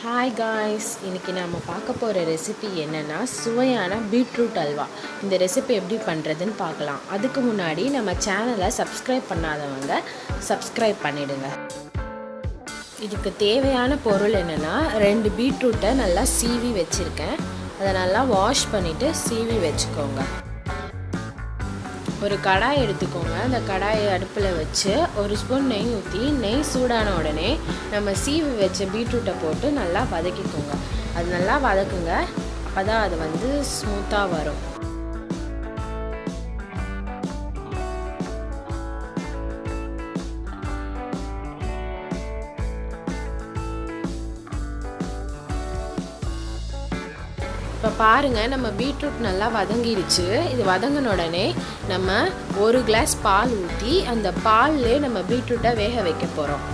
Hi guys, இன்றைக்கி நம்ம பார்க்க போகிற ரெசிபி என்னென்னா சுவையான பீட்ரூட் அல்வா. இந்த ரெசிபி எப்படி பண்ணுறதுன்னு பார்க்கலாம். அதுக்கு முன்னாடி நம்ம சேனலை சப்ஸ்கிரைப் பண்ணாதவங்க சப்ஸ்கிரைப் பண்ணிவிடுங்க. இதுக்கு தேவையான பொருள் என்னென்னா 2 பீட்ரூட்டை நல்லா சீவி வச்சுருக்கேன். அதை நல்லா வாஷ் பண்ணிவிட்டு சீவி வச்சுக்கோங்க. ஒரு கடாய் எடுத்துக்கோங்க. அந்த கடாயை அடுப்பில் வச்சு 1 ஸ்பூன் நெய் ஊற்றி, நெய் சூடான உடனே நம்ம சீவி வச்ச பீட்ரூட்டை போட்டு நல்லா வதக்கிக்கோங்க. அது நல்லா வதக்குங்க, அப்போ தான் அது ஸ்மூத்தாக வரும். இப்போ பாருங்கள், நம்ம பீட்ரூட் நல்லா வதங்கிடுச்சு. இது வதங்கின உடனே நம்ம 1 கிளாஸ் பால் ஊற்றி அந்த பால்லே நம்ம பீட்ரூட்டை வேக வைக்க போகிறோம்.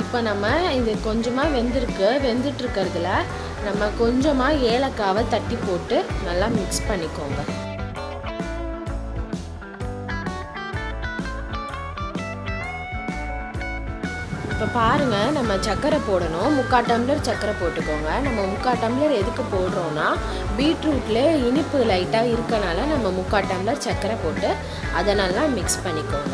இப்போ நம்ம இது கொஞ்சமாக வெந்துட்டுருக்கிறதுல நம்ம கொஞ்சமாக ஏலக்காவை தட்டி போட்டு நல்லா மிக்ஸ் பண்ணிக்கோங்க. இப்போ பாருங்கள், நம்ம சர்க்கரை போடணும். 3/4 டம்ளர் சர்க்கரை போட்டுக்கோங்க. நம்ம 3/4 டம்ளர் எதுக்கு போடுறோன்னா, பீட்ரூட்லேயே இனிப்பு லைட்டாக இருக்கனால நம்ம 3/4 டம்ளர் சர்க்கரை போட்டு அதை நல்லா மிக்ஸ் பண்ணிக்கோங்க.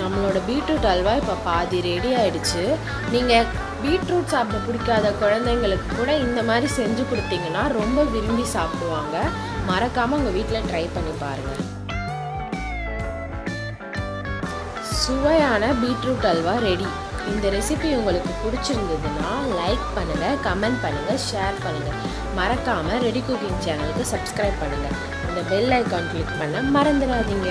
நம்மளோட பீட்ரூட் அல்வா இப்போ பாதி ரெடி ஆகிடுச்சு. நீங்கள் பீட்ரூட் சாப்பிட பிடிக்காத குழந்தைங்களுக்கு கூட இந்த மாதிரி செஞ்சு கொடுத்தீங்கன்னா ரொம்ப விரும்பி சாப்பிடுவாங்க. மறக்காமல் உங்கள் வீட்டில் ட்ரை பண்ணி பாருங்கள். சுவையான பீட்ரூட் அல்வா ரெடி. இந்த ரெசிபி உங்களுக்கு பிடிச்சிருந்ததுன்னா லைக் பண்ணுங்கள், கமெண்ட் பண்ணுங்கள், ஷேர் பண்ணுங்கள். மறக்காமல் ரெடி குக்கிங் சேனலுக்கு சப்ஸ்கிரைப் பண்ணுங்கள். அந்த பெல் ஐக்கான் கிளிக் பண்ண மறந்துடாதீங்க.